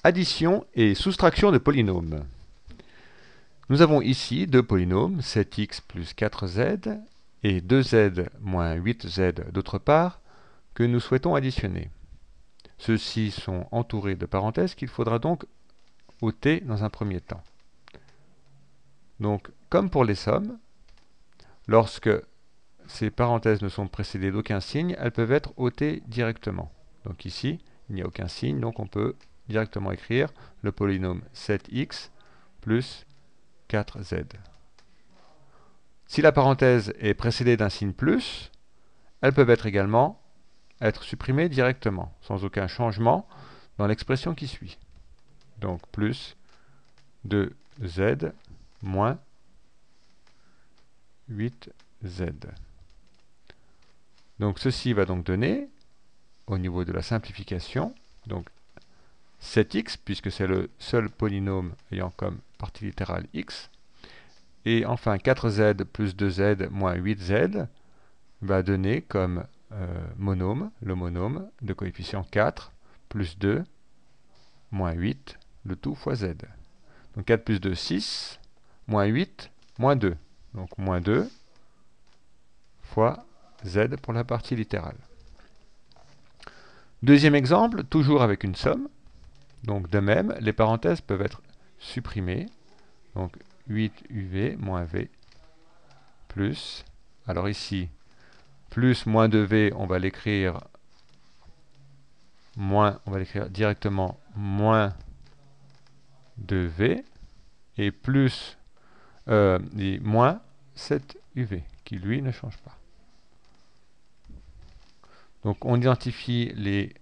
Addition et soustraction de polynômes. Nous avons ici deux polynômes, 7x plus 4z et 2z moins 8z d'autre part, que nous souhaitons additionner. Ceux-ci sont entourés de parenthèses qu'il faudra donc ôter dans un premier temps. Donc, comme pour les sommes, lorsque ces parenthèses ne sont précédées d'aucun signe, elles peuvent être ôtées directement. Donc ici, il n'y a aucun signe, donc on peut directement écrire le polynôme 7x plus 4z. Si la parenthèse est précédée d'un signe plus, elles peuvent également être supprimées directement, sans aucun changement dans l'expression qui suit. Donc plus 2z moins 8z. Donc ceci va donc donner, au niveau de la simplification, donc 7x, puisque c'est le seul polynôme ayant comme partie littérale x, et enfin 4z plus 2z moins 8z va donner comme monôme, le monôme de coefficient 4 plus 2 moins 8, le tout fois z. Donc 4 plus 2, 6, moins 8, moins 2. Donc moins 2 fois z pour la partie littérale. Deuxième exemple, toujours avec une somme. Donc de même, les parenthèses peuvent être supprimées. Donc 8uv moins v plus, alors ici, plus moins 2v, on va l'écrire directement moins 2v, et plus et moins 7uv, qui lui ne change pas. Donc on identifie les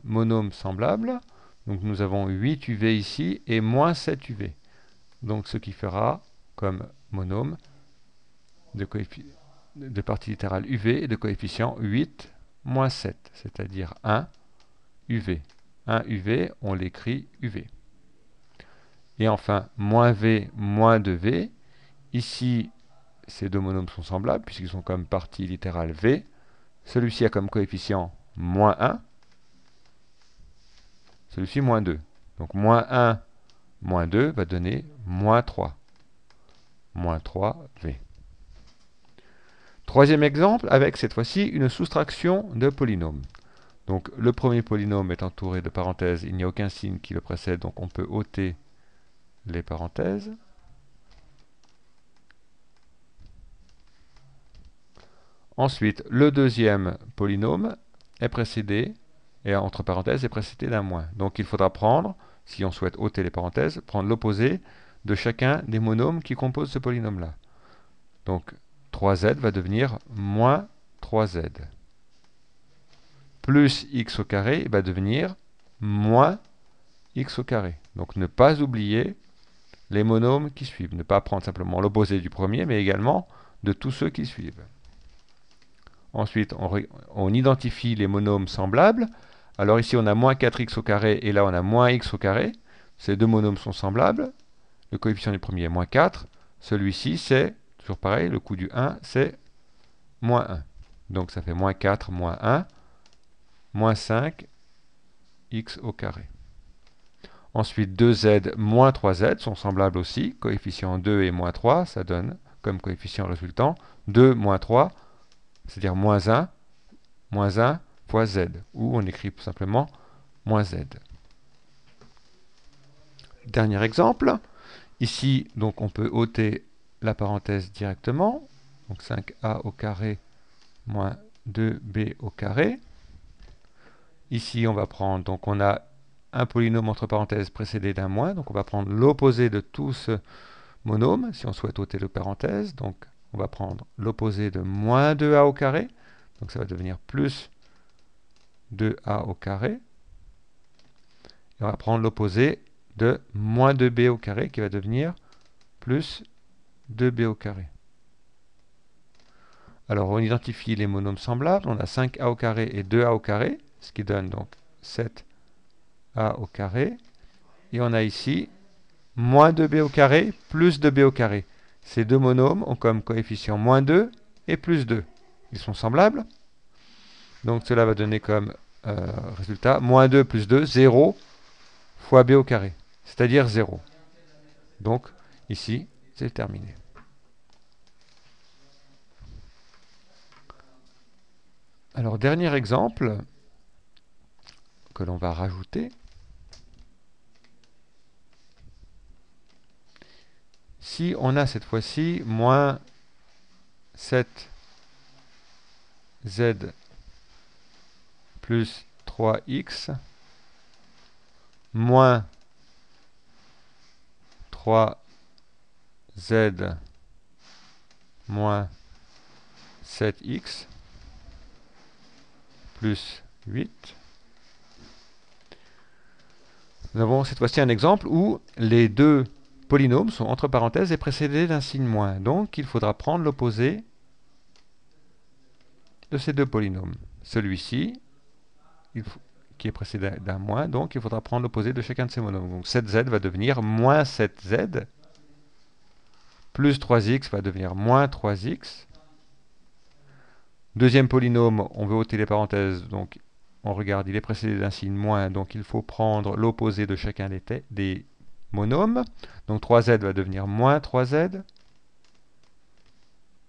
monômes semblables. Donc nous avons 8uv ici et moins 7uv. Donc ce qui fera comme monôme de partie littérale uv et de coefficient 8 moins 7, c'est-à-dire 1 uv. 1 uv, on l'écrit uv. Et enfin, moins v moins 2v. Ici, ces deux monômes sont semblables puisqu'ils sont comme partie littérale v. Celui-ci a comme coefficient moins 1. Celui-ci moins 2. Donc moins 1 moins 2 va donner moins 3. Moins 3v. Troisième exemple, avec cette fois-ci une soustraction de polynômes. Donc le premier polynôme est entouré de parenthèses, il n'y a aucun signe qui le précède, donc on peut ôter les parenthèses. Ensuite, le deuxième polynôme est précédé, et entre parenthèses, est précédé d'un moins. Donc il faudra prendre, si on souhaite ôter les parenthèses, prendre l'opposé de chacun des monômes qui composent ce polynôme-là. Donc 3z va devenir moins 3z. Plus x au carré va devenir moins x au carré. Donc ne pas oublier les monômes qui suivent. Ne pas prendre simplement l'opposé du premier, mais également de tous ceux qui suivent. Ensuite, on identifie les monômes semblables. Alors ici, on a moins 4x au carré, et là, on a moins x au carré. Ces deux monômes sont semblables. Le coefficient du premier est moins 4. Celui-ci, c'est, toujours pareil, le coût du 1, c'est moins 1. Donc ça fait moins 4, moins 1, moins 5, x au carré. Ensuite, 2z moins 3z sont semblables aussi. Coefficient 2 et moins 3, ça donne comme coefficient résultant 2 moins 3, c'est-à-dire moins 1 fois z, ou on écrit tout simplement moins z. Dernier exemple, ici donc on peut ôter la parenthèse directement, donc 5a au carré moins 2b au carré. Ici on va prendre, donc on a un polynôme entre parenthèses précédé d'un moins, donc on va prendre l'opposé de tout ce monôme, si on souhaite ôter le parenthèse, donc on va prendre l'opposé de moins 2a au carré, donc ça va devenir plus 2a au carré. Et on va prendre l'opposé de moins 2b au carré, qui va devenir plus 2b au carré. Alors on identifie les monômes semblables, on a 5a au carré et 2a au carré, ce qui donne donc 7a au carré. Et on a ici moins 2b au carré plus 2b au carré. Ces deux monômes ont comme coefficient moins 2 et plus 2. Ils sont semblables. Donc cela va donner comme résultat moins 2 plus 2, 0 fois b au carré, c'est-à-dire 0. Donc, ici, c'est terminé. Alors, dernier exemple que l'on va rajouter. Si on a cette fois-ci moins 7z plus 3x moins 3z moins 7x plus 8. Nous avons cette fois-ci un exemple où les deux polynômes sont entre parenthèses et précédés d'un signe moins. Donc, il faudra prendre l'opposé de ces deux polynômes. Celui-ci, qui est précédé d'un moins, donc il faudra prendre l'opposé de chacun de ces monômes. Donc 7z va devenir moins 7z, plus 3x va devenir moins 3x. Deuxième polynôme, on veut ôter les parenthèses, donc on regarde, il est précédé d'un signe moins, donc il faut prendre l'opposé de chacun des monômes. Donc 3z va devenir moins 3z.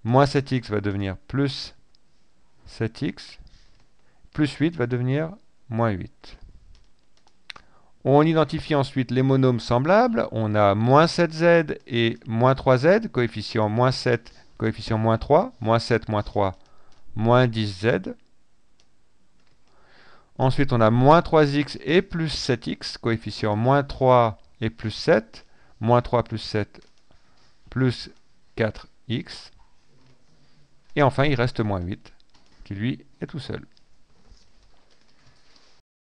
Moins 7x va devenir plus 7x. Plus 8 va devenir moins 8. On identifie ensuite les monômes semblables. On a moins 7z et moins 3z, coefficient moins 7, coefficient moins 3, moins 7, moins 3, moins 10z. Ensuite, on a moins 3x et plus 7x, coefficient moins 3 et plus 7, moins 3 plus 7, plus 4x. Et enfin, il reste moins 8, qui lui est tout seul.